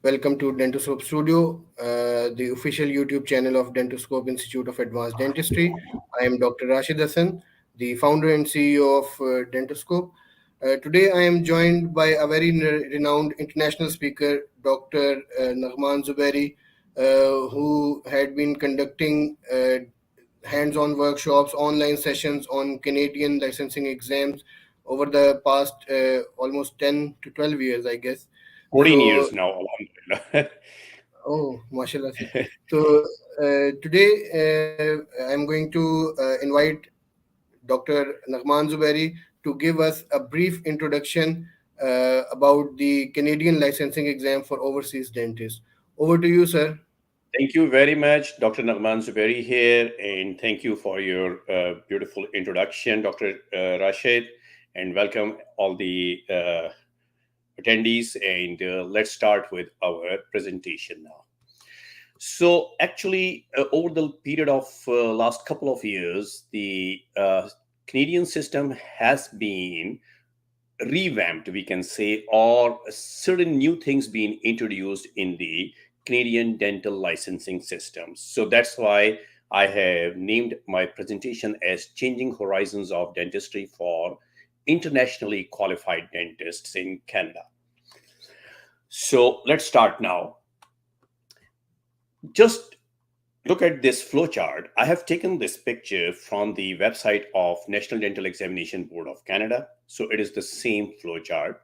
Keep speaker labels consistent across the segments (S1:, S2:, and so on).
S1: Welcome to DentoScope Studio, the official YouTube channel of DentoScope Institute of Advanced Dentistry. I am Dr. Rashid Hassan, the founder and CEO of DentoScope. Today, I am joined by a very renowned international speaker, Dr. Naghman Zuberi, who had been conducting hands-on workshops, online sessions on Canadian licensing exams over the past almost 10 to 12 years, I guess.
S2: 14
S1: So
S2: years now, alhamdulillah.
S1: Oh, mashallah, sir. So today I'm going to invite Dr. Naghman Zuberi to give us a brief introduction about the Canadian licensing exam for overseas dentists. Over to you, sir.
S2: Thank you very much, Dr. Naghman Zuberi here, and thank you for your beautiful introduction, Dr. Rashid, and welcome all the attendees. And let's start with our presentation now. So actually, over the period of last couple of years, the Canadian system has been revamped, we can say, or certain new things being introduced in the Canadian dental licensing system. So that's why I have named my presentation as Changing Horizons of Dentistry for Internationally Qualified Dentists in Canada. So let's start now. Just look at this flowchart. I have taken this picture from the website of National Dental Examination Board of Canada. So it is the same flowchart.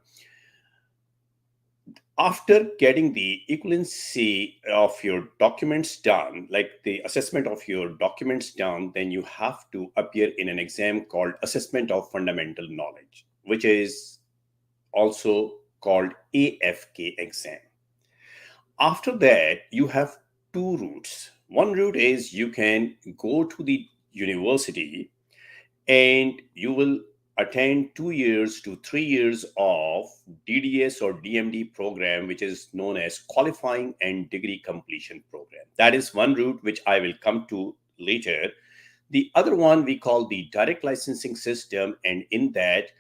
S2: After getting the equivalency of your documents done, like the assessment of your documents done, then you have to appear in an exam called Assessment of Fundamental Knowledge, which is also called AFK exam. After that, you have two routes. One route is you can go to the university and you will attend 2 years to 3 years of DDS or DMD program, which is known as Qualifying and Degree Completion Program. That is one route which I will come to later. The other one we call the direct licensing system, and in that,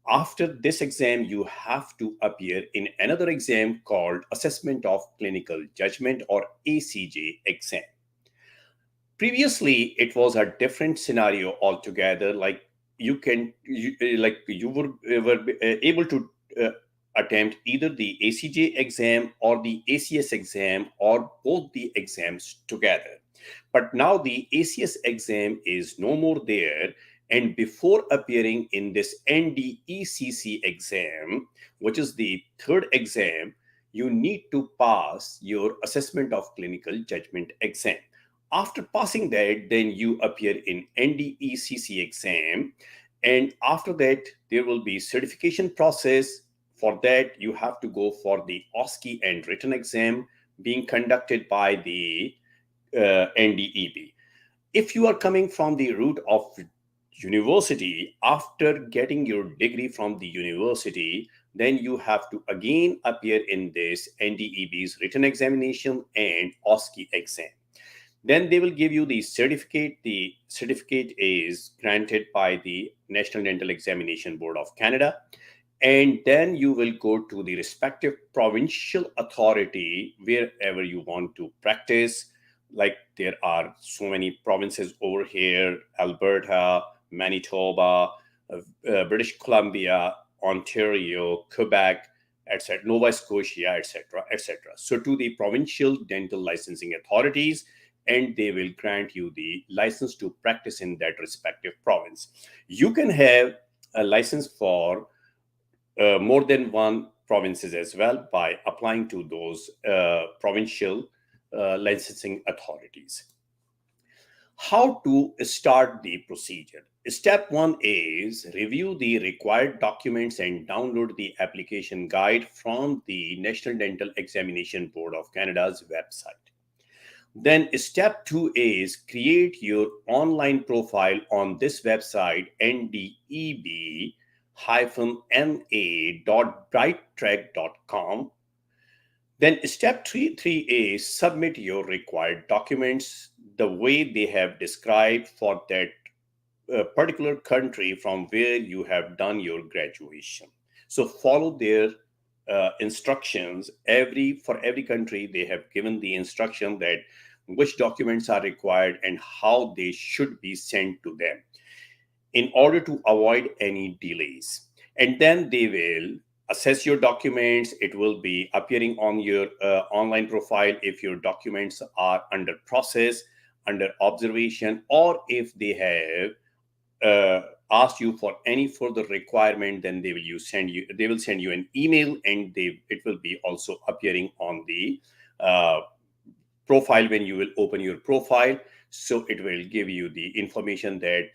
S2: after this exam, you have to appear in another exam called Assessment of Clinical Judgment or ACJ exam. Previously, it was a different scenario altogether. Like you were able to attempt either the ACJ exam or the ACS exam or both the exams together. But now the ACS exam is no more there. And before appearing in this NDECC exam, which is the third exam, you need to pass your Assessment of Clinical Judgment exam. After passing that, then you appear in NDECC exam. And after that, there will be certification process. For that, you have to go for the OSCE and written exam being conducted by the NDEB. If you are coming from the route of university, after getting your degree from the university, then you have to again appear in this NDEB's written examination and OSCE exam. Then they will give you the certificate. The certificate is granted by the National Dental Examination Board of Canada. And then you will go to the respective provincial authority wherever you want to practice. Like there are so many provinces over here: Alberta, Manitoba, British Columbia, Ontario, Quebec, etc., Nova Scotia, etc., etc. So to the provincial dental licensing authorities, and they will grant you the license to practice in that respective province. You can have a license for more than one provinces as well by applying to those provincial licensing authorities. How to start the procedure? Step one is review the required documents and download the application guide from the National Dental Examination Board of Canada's website. Then step two is create your online profile on this website, ndeb-na.brighttrack.com. Then step three is submit your required documents the way they have described for that particular country from where you have done your graduation. So follow their instructions. For every country, they have given the instruction that which documents are required and how they should be sent to them in order to avoid any delays. And then they will assess your documents. It will be appearing on your online profile if your documents are under process, under observation, or if they have asked you for any further requirement. Then they will send you an email, and it will be also appearing on the uh, profile when you will open your profile. So it will give you the information that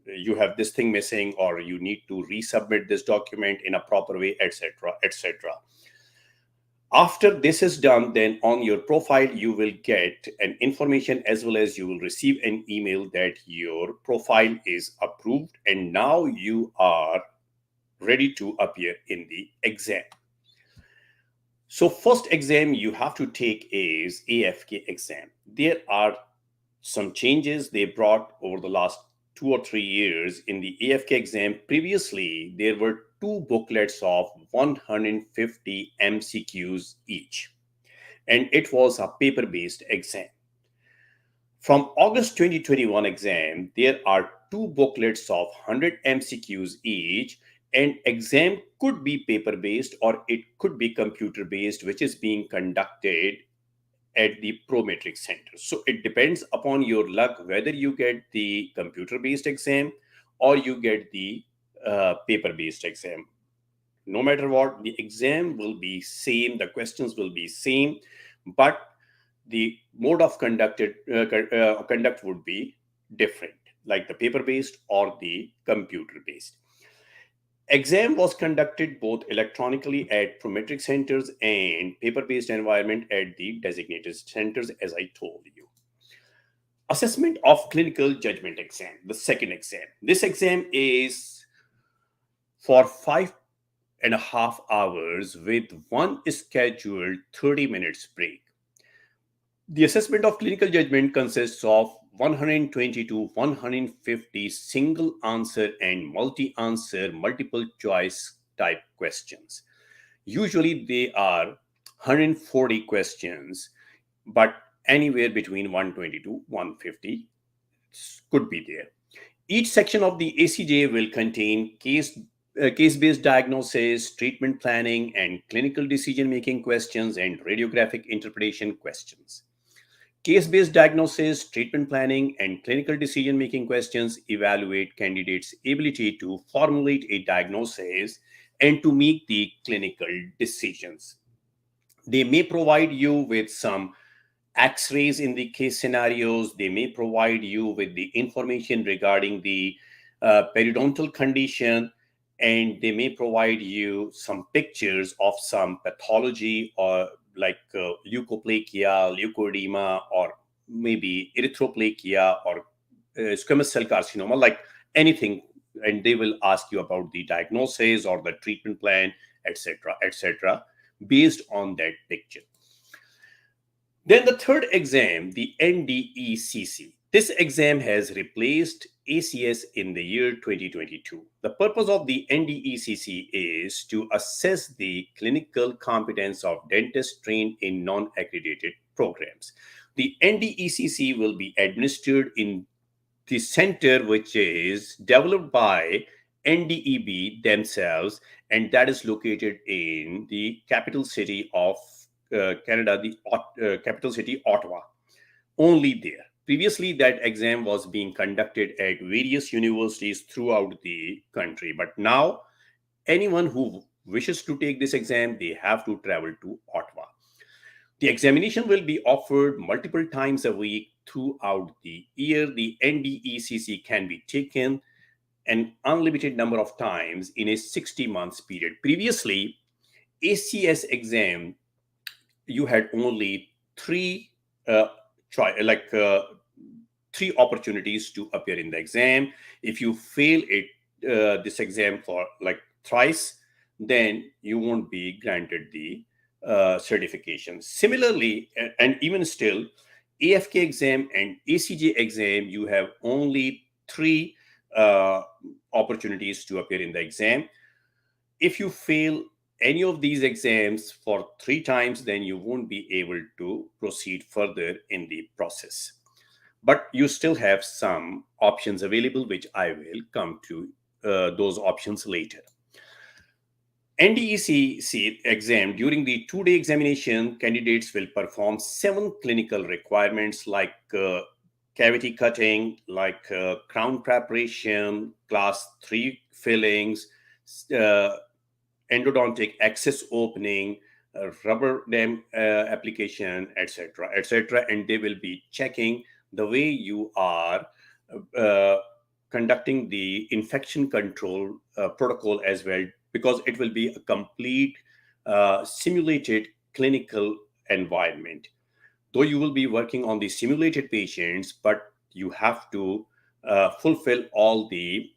S2: you have this thing missing, or you need to resubmit this document in a proper way, etc., etc. After this is done, then on your profile you will get an information, as well as you will receive an email that your profile is approved and now you are ready to appear in the exam. So first exam you have to take is AFK exam. There are some changes they brought over the last 2 or 3 years in the AFK exam. Previously, there were two booklets of 150 MCQs each, and it was a paper-based exam. From August 2021 exam, there are two booklets of 100 MCQs each, and exam could be paper-based or it could be computer-based, which is being conducted at the Prometric Center. So it depends upon your luck whether you get the computer-based exam or you get the paper-based exam. No matter what, the exam will be same, the questions will be same, but the mode of conduct would be different, like the paper-based or the computer-based. Exam was conducted both electronically at Prometric centers and paper-based environment at the designated centers, as I told you. Assessment of clinical judgment exam, the second exam. This exam is for 5.5 hours with one scheduled 30 minutes break. The assessment of clinical judgment consists of 120 to 150 single answer and multi answer multiple choice type questions. Usually they are 140 questions, but anywhere between 120 to 150 could be there. Each section of the ACJ will contain case-based diagnosis, treatment planning, and clinical decision-making questions and radiographic interpretation questions. Case-based diagnosis, treatment planning, and clinical decision-making questions evaluate candidates' ability to formulate a diagnosis and to make the clinical decisions. They may provide you with some x-rays in the case scenarios. They may provide you with the information regarding the periodontal condition, and they may provide you some pictures of some pathology, or like leukoplakia, leukoedema, or maybe erythroplakia, or squamous cell carcinoma, like anything. And they will ask you about the diagnosis or the treatment plan, etc., etc., based on that picture. Then the third exam, the NDECC. This exam has replaced ACS in the year 2022. The purpose of the NDECC is to assess the clinical competence of dentists trained in non-accredited programs. The NDECC will be administered in the center, which is developed by NDEB themselves, and that is located in the capital city of Canada, the capital city, Ottawa. Only there. Previously, that exam was being conducted at various universities throughout the country. But now, anyone who wishes to take this exam, they have to travel to Ottawa. The examination will be offered multiple times a week throughout the year. The NDECC can be taken an unlimited number of times in a 60 months period. Previously, ACS exam, you had only three three opportunities to appear in the exam. If you fail this exam for like thrice, then you won't be granted the certification. Similarly, and even still, AFK exam and ACJ exam, you have only three opportunities to appear in the exam. If you fail any of these exams for 3 times, then you won't be able to proceed further in the process. But you still have some options available, which I will come to those options later. NDECC exam, during the 2-day examination, candidates will perform 7 clinical requirements like cavity cutting, like crown preparation, class 3 fillings, uh, endodontic access opening, rubber dam application, etc., etc. And they will be checking the way you are uh, conducting the infection control protocol as well, because it will be a complete simulated clinical environment. Though you will be working on the simulated patients, but you have to fulfill all the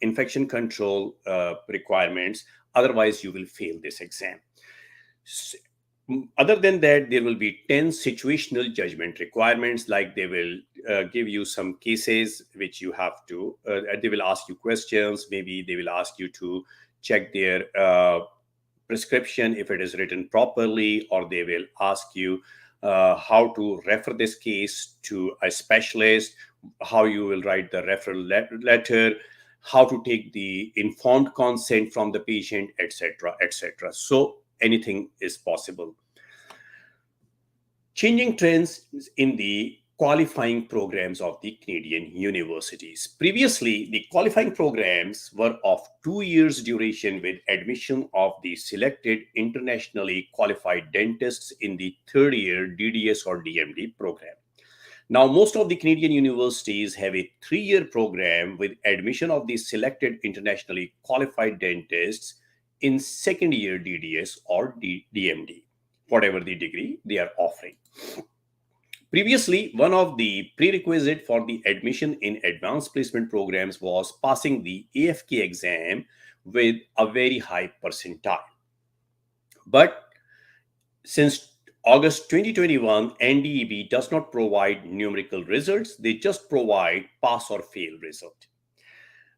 S2: infection control requirements. Otherwise, you will fail this exam. S- Other than that, there will be 10 situational judgment requirements, like they will give you some cases which you have to, they will ask you questions. Maybe they will ask you to check their prescription if it is written properly, or they will ask you how to refer this case to a specialist, how you will write the referral letter, how to take the informed consent from the patient, etc., etc. So anything is possible. Changing trends in the qualifying programs of the Canadian universities. Previously, the qualifying programs were of 2 years duration with admission of the selected internationally qualified dentists in the third year DDS or DMD program. Now, most of the Canadian universities have a 3-year program with admission of the selected internationally qualified dentists in second year DDS or DMD, whatever the degree they are offering. Previously, one of the prerequisite for the admission in advanced placement programs was passing the AFK exam with a very high percentile. But since August 2021, NDEB does not provide numerical results, they just provide pass or fail result.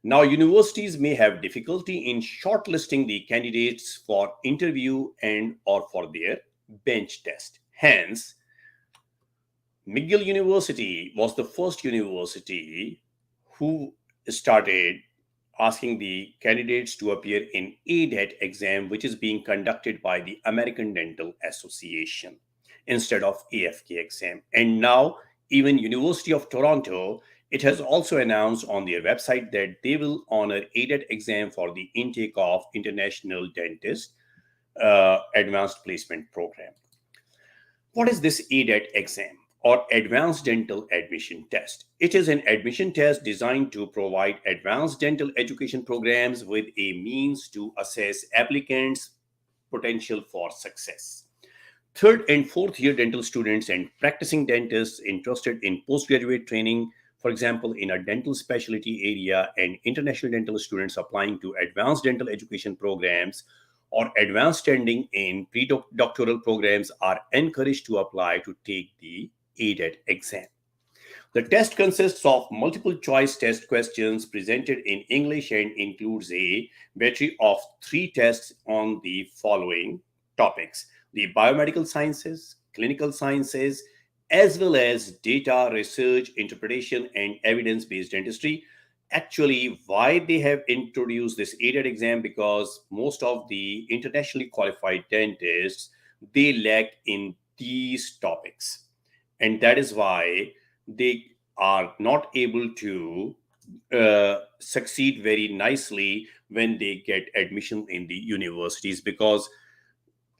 S2: Now, universities may have difficulty in shortlisting the candidates for interview and or for their bench test. Hence, McGill University was the first university who started asking the candidates to appear in ADET exam, which is being conducted by the American Dental Association instead of AFK exam. And now even University of Toronto, it has also announced on their website that they will honor ADET exam for the intake of international dentist advanced placement program. What is this ADET exam, or Advanced Dental Admission Test? It is an admission test designed to provide advanced dental education programs with a means to assess applicants' potential for success. Third and fourth year dental students and practicing dentists interested in postgraduate training, for example, in a dental specialty area, and international dental students applying to advanced dental education programs or advanced standing in pre-doctoral programs are encouraged to apply to take the ADET exam. The test consists of multiple choice test questions presented in English and includes a battery of 3 tests on the following topics: the biomedical sciences, clinical sciences, as well as data, research, interpretation, and evidence-based dentistry. Actually, why they have introduced this ADET exam? Because most of the internationally qualified dentists, they lack in these topics, and that is why they are not able to succeed very nicely when they get admission in the universities, because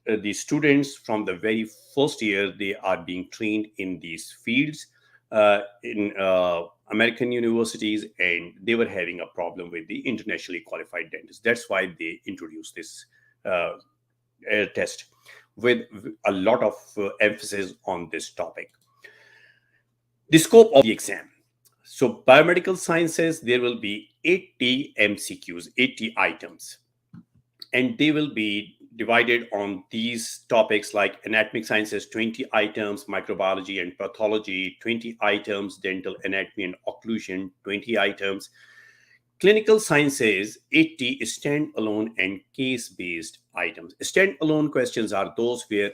S2: the students from the very first year, they are being trained in these fields in American universities, and they were having a problem with the internationally qualified dentists. That's why they introduced this uh, test with a lot of emphasis on this topic. The scope of the exam. So, biomedical sciences, there will be 80 MCQs, 80 items, and they will be divided on these topics like anatomic sciences, 20 items, microbiology and pathology, 20 items, dental anatomy and occlusion, 20 items, Clinical sciences 80 standalone and case-based items. Standalone questions are those where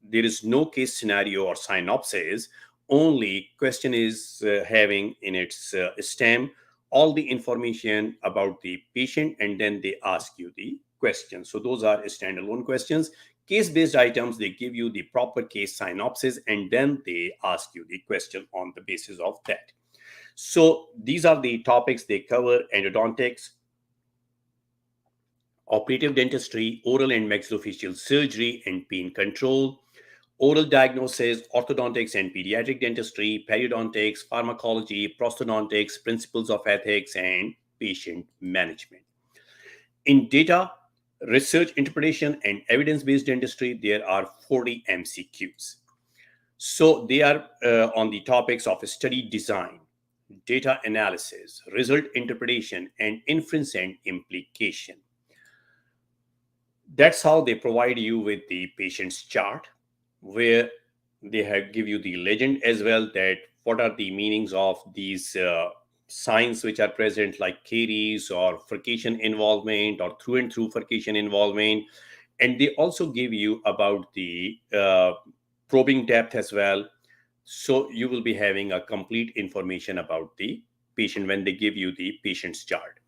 S2: there is no case scenario or synopsis. Only question is having in its stem all the information about the patient, and then they ask you the question. So those are standalone questions. Case based items, they give you the proper case synopsis and then they ask you the question on the basis of that. So these are the topics they cover: endodontics, operative dentistry, oral and maxillofacial surgery and pain control, oral diagnosis, orthodontics and pediatric dentistry, periodontics, pharmacology, prosthodontics, principles of ethics, and patient management. In data, research interpretation, and evidence based dentistry, there are 40 MCQs. So they are on the topics of study design, data analysis, result interpretation, and inference and implication. That's how they provide you with the patient's chart, where they have give you the legend as well, that what are the meanings of these signs which are present, like caries or furcation involvement or through and through furcation involvement. And they also give you about the probing depth as well. So you will be having a complete information about the patient when they give you the patient's chart.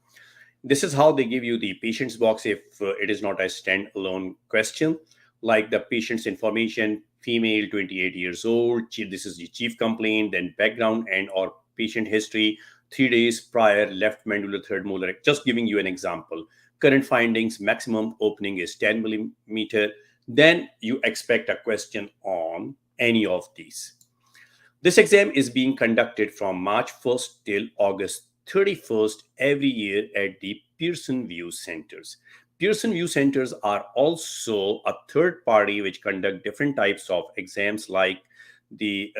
S2: This is how they give you the patient's box if it is not a standalone question, like the patient's information: female, 28 years old, this is the chief complaint, then background and or patient history, 3 days prior left mandibular third molar, just giving you an example. Current findings: maximum opening is 10 millimeter. Then you expect a question on any of these. This exam is being conducted from March 1st till August 31st every year at the Pearson View Centers. Pearson View Centers are also a third party which conduct different types of exams, like the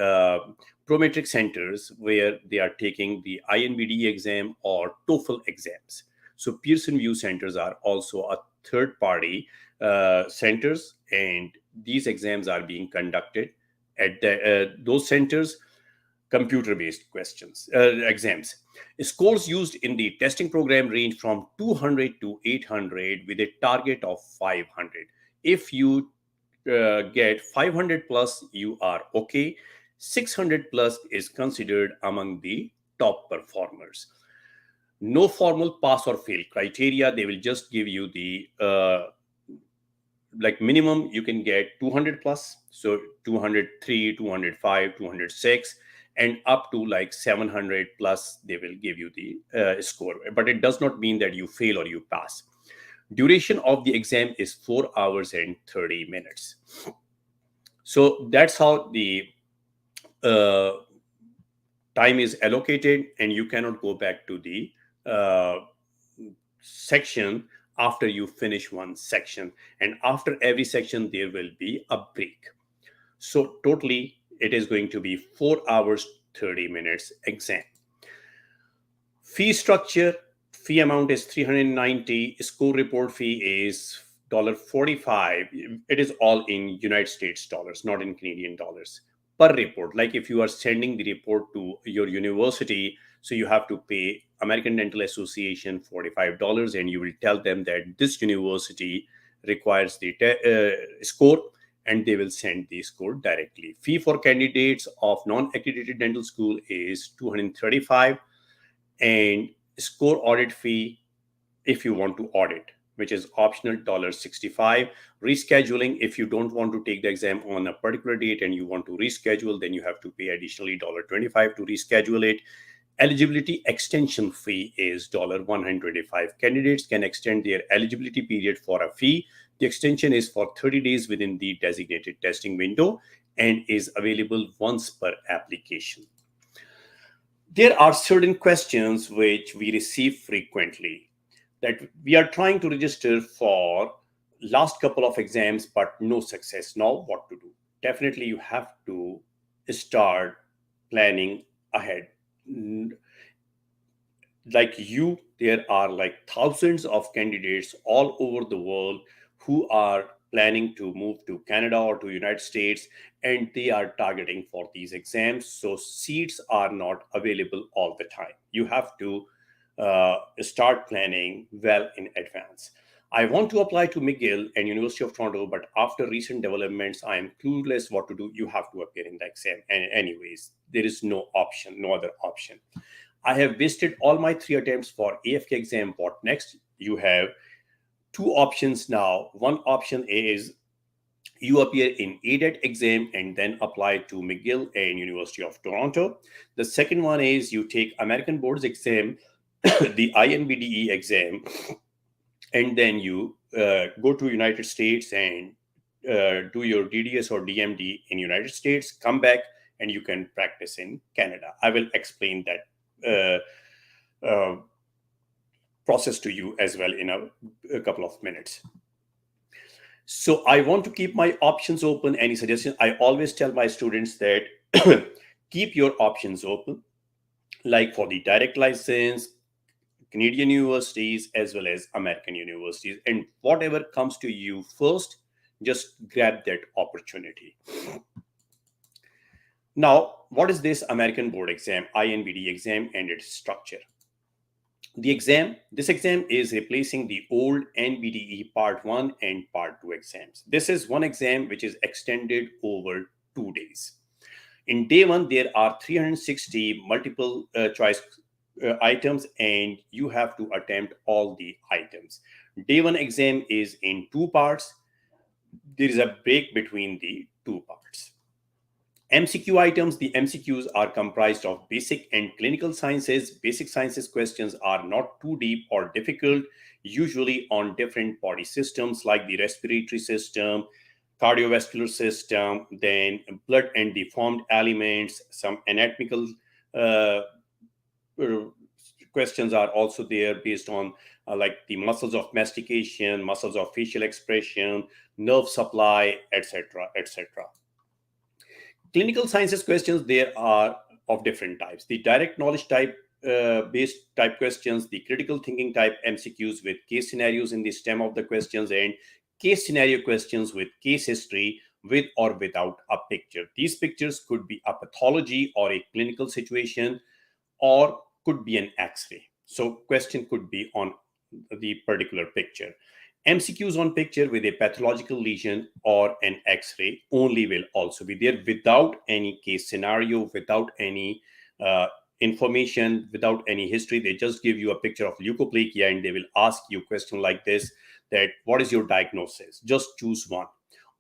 S2: Prometric Centers, where they are taking the INBD exam or TOEFL exams. So Pearson View Centers are also a third party centers, and these exams are being conducted at those centers. Computer based questions exams. Scores used in the testing program range from 200 to 800 with a target of 500. If you get 500 plus, you are okay. 600 plus is considered among the top performers. No formal pass or fail criteria. They will just give you the like minimum you can get 200 plus, so 203, 205, 206, and up to like 700 plus they will give you the score. But it does not mean that you fail or you pass. Duration of the exam is 4 hours and 30 minutes. So that's how the uh, time is allocated, and you cannot go back to the uh, section after you finish one section, and after every section there will be a break. So totally it is going to be 4 hours 30 minutes exam. Fee structure: fee amount is 390. Score report fee is $45. It is all in United States dollars, not in Canadian dollars. Per report, like if you are sending the report to your university, so you have to pay American Dental Association $45, and you will tell them that this university requires the score, and they will send the score directly. Fee for candidates of non-accredited dental school is $235, and score audit fee if you want to audit, which is optional, $65. Rescheduling: if you don't want to take the exam on a particular date and you want to reschedule, then you have to pay additionally $25 to reschedule it. Eligibility extension fee is $125. Candidates can extend their eligibility period for a fee. The extension is for 30 days within the designated testing window and is available once per application. There are certain questions which we receive frequently, that we are trying to register for last couple of exams but no success. Now what to do? Definitely you have to start planning ahead. Like you, there are like thousands of candidates all over the world who are planning to move to Canada or to United States, and they are targeting for these exams. So seats are not available all the time. You have to start planning well in advance. I want to apply to McGill and University of Toronto, but after recent developments, I am clueless what to do. You have to appear in the exam. And anyways, there is no option, no other option. I have wasted all my 3 attempts for AFK exam. What next? You have 2 options now. One option is you appear in ADET exam and then apply to McGill and University of Toronto. The second one is you take American Boards exam, the INBDE exam, and then you go to United States and do your DDS or DMD in United States, come back, and you can practice in Canada. I will explain that process to you as well in a couple of minutes. So I want to keep my options open. Any suggestions? I always tell my students that keep your options open, like for the direct license, Canadian universities, as well as American universities. And whatever comes to you first, just grab that opportunity. Now, what is this American Board exam, INBD exam, and its structure? This exam is replacing the old NBDE Part 1 and Part 2 exams. This is one exam which is extended over 2 days. In day 1, there are 360 multiple choice items, and you have to attempt all the items. Day 1 exam is in 2 parts. There is a break between the 2 parts. MCQ items. The MCQs are comprised of basic and clinical sciences. Basic sciences questions are not too deep or difficult, usually on different body systems like the respiratory system, cardiovascular system, then blood and deformed elements. Some anatomical questions are also there based on like the muscles of mastication, muscles of facial expression, nerve supply, etc., etc. Clinical sciences questions, there are of different types. The direct knowledge type based type questions, the critical thinking type MCQs with case scenarios in the stem of the questions, and case scenario questions with case history with or without a picture. These pictures could be a pathology or a clinical situation, or could be an X-ray. So question could be on the particular picture. MCQs on picture with a pathological lesion or an X-ray only will also be there, without any case scenario, without any information, without any history. They just give you a picture of leukoplakia and they will ask you a question like this, that what is your diagnosis? Just choose one.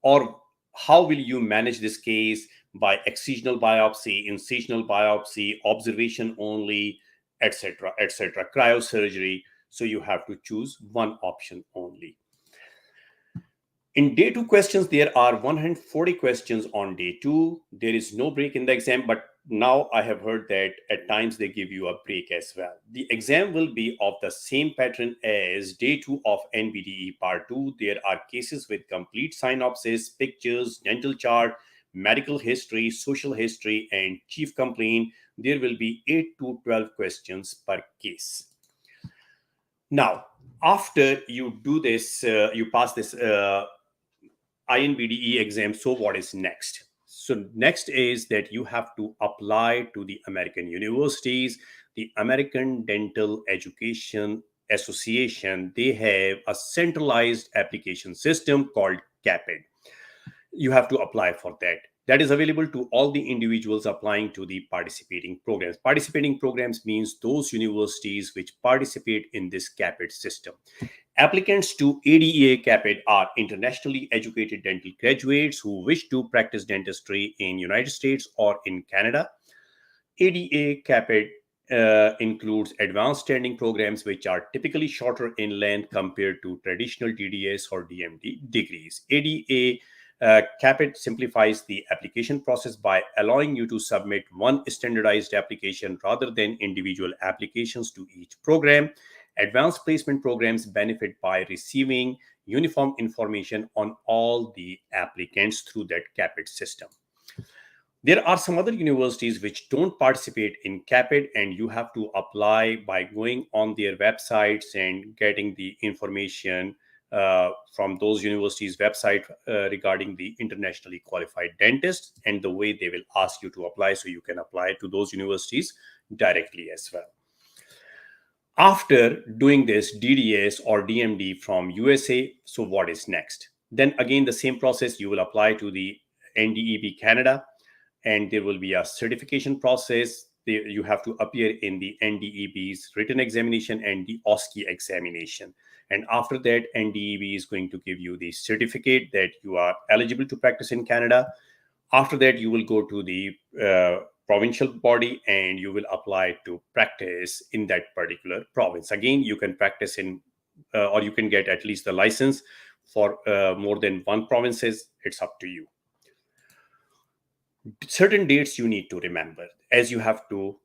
S2: Or how will you manage this case? By excisional biopsy, incisional biopsy, observation only, etc., etc., cryosurgery. So you have to choose one option only. In day 2 questions, there are 140 questions on day 2. There is no break in the exam, but now I have heard that at times they give you a break as well. The exam will be of the same pattern as day 2 of NBDE Part 2. There are cases with complete synopsis, pictures, dental chart, medical history, social history, and chief complaint. There will be 8 to 12 questions per case. Now, after you do this, you pass this INBDE exam, so what is next? So next is that you have to apply to the American universities. The American Dental Education Association, they have a centralized application system called CAPID. You have to apply for that. That is available to all the individuals applying to the participating programs. Participating programs means those universities which participate in this CAPID system. Applicants to ADEA CAPID are internationally educated dental graduates who wish to practice dentistry in United States or in Canada. ADEA CAPID includes advanced training programs which are typically shorter in length compared to traditional DDS or DMD degrees. ADEA CAPID simplifies the application process by allowing you to submit one standardized application rather than individual applications to each program. Advanced placement programs benefit by receiving uniform information on all the applicants through that CAPID system. There are some other universities which don't participate in CAPID, and you have to apply by going on their websites and getting the information from those universities' website regarding the internationally qualified dentists and the way they will ask you to apply, so you can apply to those universities directly as well. After doing this DDS or DMD from USA, so what is next? Then again, the same process, you will apply to the NDEB Canada, and there will be a certification process. You have to appear in the NDEB's written examination and the OSCE examination. And after that, NDEB is going to give you the certificate that you are eligible to practice in Canada. After that, you will go to the provincial body and you will apply to practice in that particular province. Again, you can practice in or you can get at least the license for more than one provinces. It's up to you. Certain dates you need to remember as you have to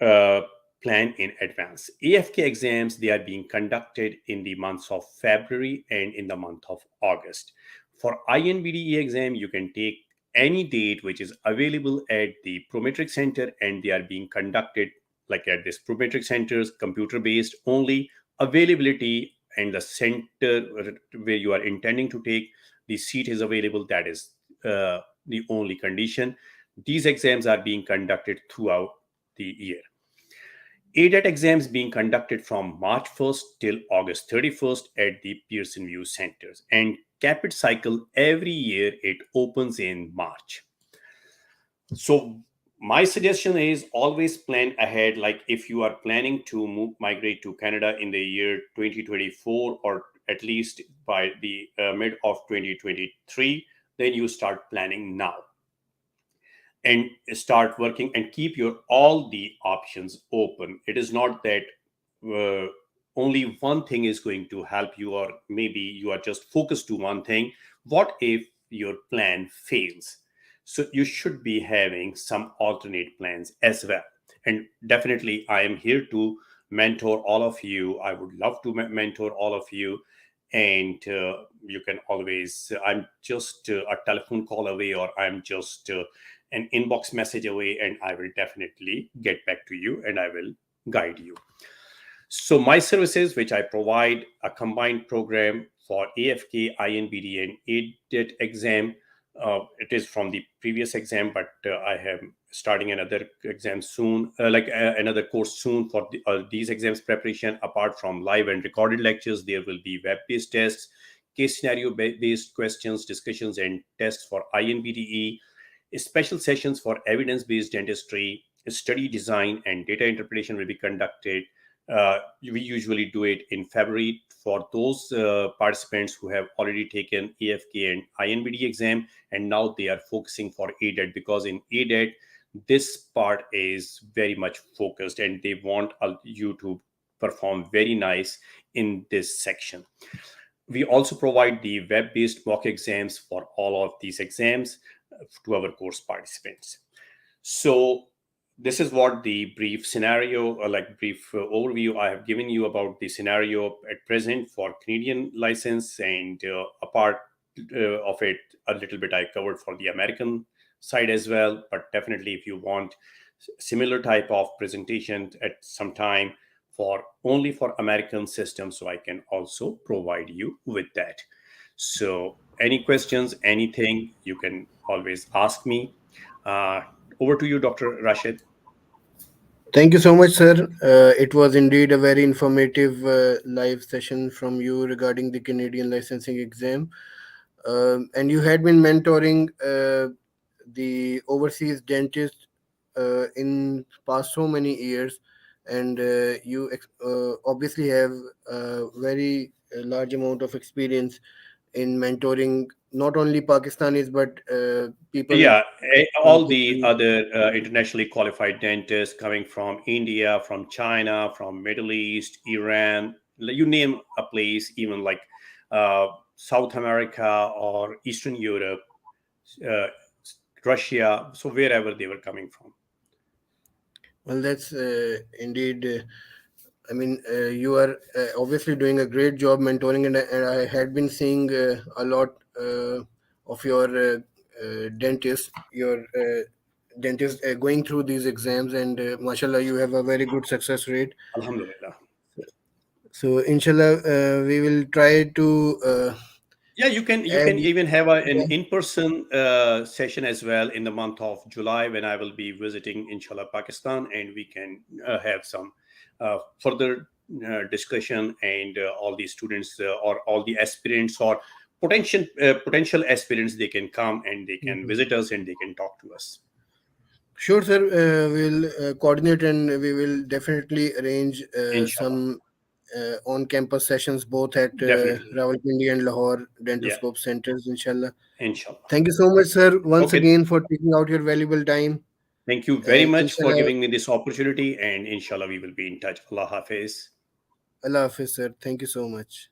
S2: uh, plan in advance. AFK exams, they are being conducted in the months of February and in the month of August. For INBDE exam, you can take any date which is available at the Prometric Center, and they are being conducted like at this Prometric Centers, computer based only. Availability and the center where you are intending to take the seat is available. That is the only condition. These exams are being conducted throughout the year. ADET exams being conducted from March 1st till August 31st at the Pearson View centers. And CAPIT cycle every year it opens in March. So my suggestion is always plan ahead. Like if you are planning to migrate to Canada in the year 2024 or at least by the mid of 2023, then you start planning now and start working and keep your all the options open. It is not that uh, only one thing is going to help you, or maybe you are just focused to one thing. What if your plan fails? So you should be having some alternate plans as well. And definitely I am here to mentor all of you. I would love to mentor all of you. And you can always, I'm just a telephone call away, or I'm just an inbox message away, and I will definitely get back to you and I will guide you. So my services, which I provide a combined program for AFK, INBD, and ADET exam. It is from the previous exam, but I am starting another exam soon, another course soon for these exams preparation. Apart from live and recorded lectures, there will be web-based tests, case scenario based questions, discussions, and tests for INBDE, special sessions for evidence-based dentistry, study design, and data interpretation will be conducted. We usually do it in February for those participants who have already taken AFK and INBD exam, and now they are focusing for ADET, because in ADET, this part is very much focused and they want you to perform very nice in this section. We also provide the web-based mock exams for all of these exams to our course participants. So this is what the brief scenario, brief overview I have given you about the scenario at present for Canadian license, and apart of it, a little bit I covered for the American side as well. But definitely, if you want similar type of presentation at some time for only for American systems, so I can also provide you with that. So any questions, anything, you can always ask me. Uh, Over to you, Dr. Rashid.
S1: Thank you so much, sir. It was indeed a very informative live session from you regarding the Canadian licensing exam. And you had been mentoring the overseas dentist in past so many years, and you obviously have a very large amount of experience in mentoring not only Pakistanis but people
S2: Yeah, all
S1: also
S2: the
S1: coming.
S2: other internationally qualified dentists coming from India, from China, from Middle East, Iran, you name a place, even like South America or Eastern Europe, uh, Russia, so wherever they were coming from.
S1: Well, that's indeed. I mean, you are obviously doing a great job mentoring, and I had been seeing a lot of your dentists going through these exams, and mashallah, you have a very good success rate.
S2: Alhamdulillah.
S1: So, inshallah, we will try to
S2: Yeah, you can
S1: add.
S2: even have an in-person session as well in the month of July, when I will be visiting inshallah Pakistan, and we can have some further discussion, and all the students or all the aspirants or potential aspirants, they can come and they can
S1: Mhm.
S2: visit us and they can talk to us.
S1: Sure, sir. We'll coordinate and we will definitely arrange
S2: Inshallah.
S1: some on-campus sessions both at
S2: Definitely.
S1: Rawalpindi and Lahore
S2: Yeah.
S1: DentoScope centers, inshallah.
S2: Inshallah.
S1: Thank you so much, sir, once
S2: Okay.
S1: again for taking out your valuable time.
S2: Thank you very
S1: And
S2: much for
S1: inshallah,
S2: giving me this opportunity, and inshallah we will be in touch. Allah Hafiz.
S1: Allah Hafiz, sir. Thank you so much.